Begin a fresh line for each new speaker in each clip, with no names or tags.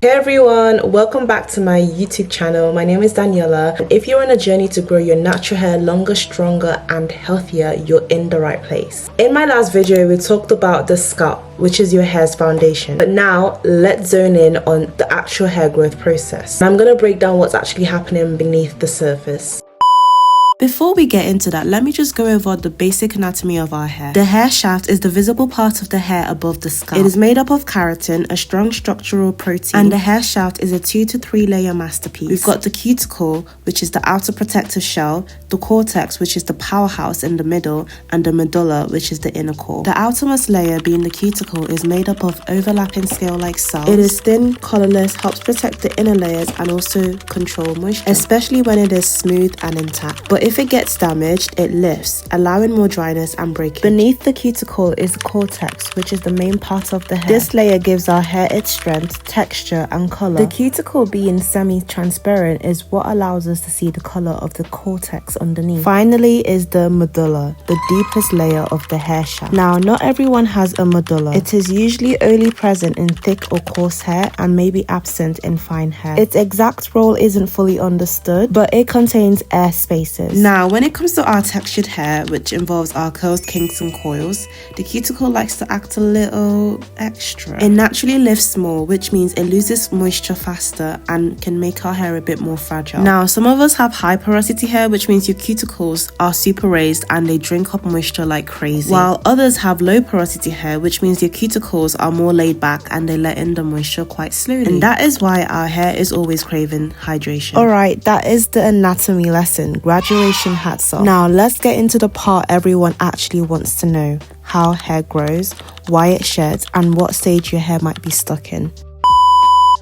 Hey everyone, welcome back to my YouTube channel. My name is Daniela. If you're on a journey to grow your natural hair longer, stronger and healthier, you're in the right place. In my last video, we talked about the scalp, which is your hair's foundation. But now let's zone in on the actual hair growth process. I'm going to break down what's actually happening beneath the surface.
Before we get into that, let me just go over the basic anatomy of our hair. The hair shaft is the visible part of the hair above the scalp. It is made up of keratin, a strong structural protein, and the hair shaft is a 2 to 3 layer masterpiece. We've got the cuticle, which is the outer protective shell, the cortex, which is the powerhouse in the middle, and the medulla, which is the inner core. The outermost layer, being the cuticle, is made up of overlapping scale-like cells. It is thin, colorless, helps protect the inner layers and also control moisture, especially when it is smooth and intact. But if it gets damaged, it lifts, allowing more dryness and breakage. Beneath the cuticle is the cortex, which is the main part of the hair. This layer gives our hair its strength, texture, and color. The cuticle, being semi-transparent, is what allows us to see the color of the cortex underneath. Finally is the medulla, the deepest layer of the hair shaft. Now, not everyone has a medulla. It is usually only present in thick or coarse hair and may be absent in fine hair. Its exact role isn't fully understood, but it contains air spaces. Now, when it comes to our textured hair, which involves our curls, kinks and coils, the cuticle likes to act a little extra. It naturally lifts more, which means it loses moisture faster and can make our hair a bit more fragile. Now, some of us have high porosity hair, which means your cuticles are super raised and they drink up moisture like crazy. While others have low porosity hair, which means your cuticles are more laid back and they let in the moisture quite slowly. And that is why our hair is always craving hydration. Alright, that is the anatomy lesson. Graduation hats off. Now let's get into the part everyone actually wants to know: how hair grows, why it sheds, and what stage your hair might be stuck in.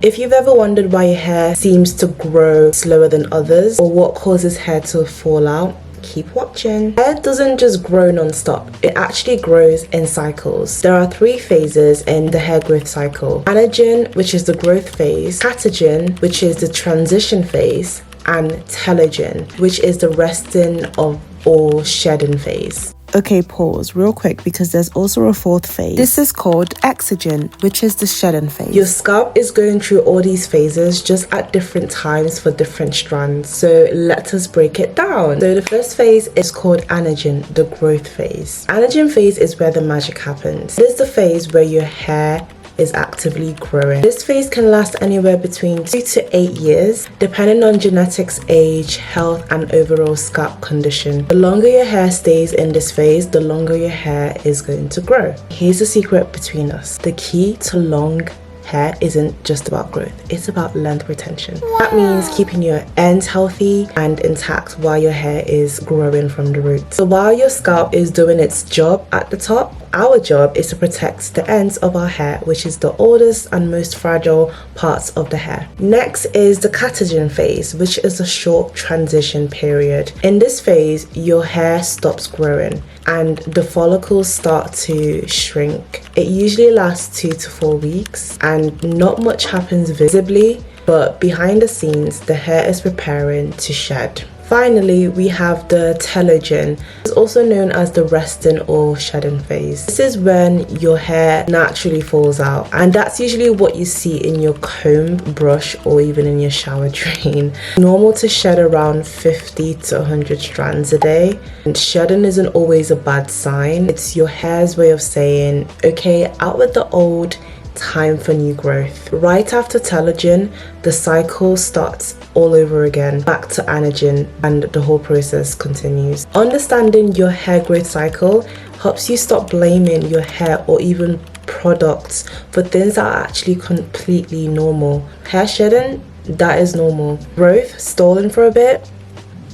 If you've ever wondered why your hair seems to grow slower than others, or what causes hair to fall out, keep watching. Hair doesn't just grow non-stop, it actually grows in cycles. There are 3 phases in the hair growth cycle: anagen, which is the growth phase; catagen, which is the transition phase; and telogen, which is the resting of or shedding phase.
Okay, pause real quick because there's also a 4th phase. This is called exogen, which is the shedding phase.
Your scalp is going through all these phases just at different times for different strands. So let us break it down. So the first phase is called anagen, the growth phase. Anagen phase is where the magic happens. This is the phase where your hair is actively growing. This phase can last anywhere between 2 to 8 years, depending on genetics, age, health, and overall scalp condition. The longer your hair stays in this phase, the longer your hair is going to grow. Here's the secret between us: the key to long hair isn't just about growth, it's about length retention. That means keeping your ends healthy and intact while your hair is growing from the root. So while your scalp is doing its job at the top, our job is to protect the ends of our hair, which is the oldest and most fragile parts of the hair. Next is the catagen phase, which is a short transition period. In this phase, your hair stops growing and the follicles start to shrink. It usually lasts 2 to 4 weeks and not much happens visibly, but behind the scenes, the hair is preparing to shed. Finally, we have the telogen. It's also known as the resting or shedding phase. This is when your hair naturally falls out, and that's usually what you see in your comb, brush, or even in your shower drain. Normal to shed around 50 to 100 strands a day, and shedding isn't always a bad sign. It's your hair's way of saying, okay, out with the old, time for new growth. Right after telogen, the cycle starts all over again, back to anagen, and the whole process continues. Understanding your hair growth cycle helps you stop blaming your hair or even products for things that are actually completely normal. Hair shedding, that is normal. Growth stalling for a bit,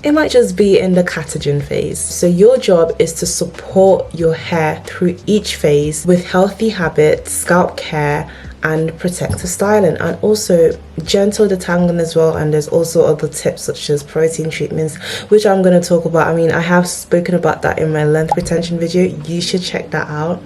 it might just be in the catagen phase. So your job is to support your hair through each phase with healthy habits, scalp care, and protective styling, and also gentle detangling as well. And there's also other tips such as protein treatments, which I'm going to talk about. I mean, I have spoken about that in my length retention video. You should check that out.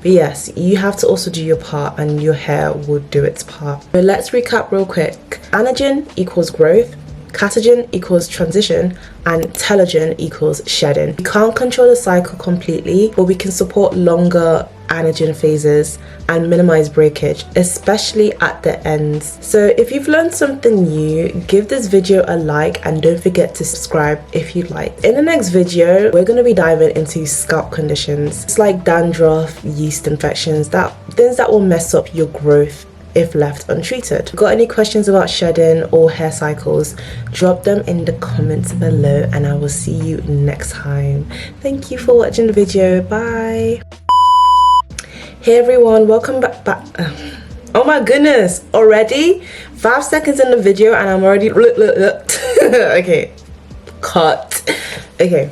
But yes, you have to also do your part and your hair will do its part. But let's recap real quick. Anagen equals growth, catagen equals transition, and telogen equals shedding. We can't control the cycle completely, but we can support longer anagen phases and minimize breakage, especially at the ends. So if you've learned something new, give this video a like and don't forget to subscribe if you like. In the next video, we're going to be diving into scalp conditions. It's like dandruff, yeast infections, things that will mess up your growth if left untreated. Got any questions about shedding or hair cycles? Drop them in the comments below and I will see you next time. Thank you for watching the video. Bye. Hey everyone, welcome back. Oh my goodness, already 5 seconds in the video and I'm already okay, cut. Okay.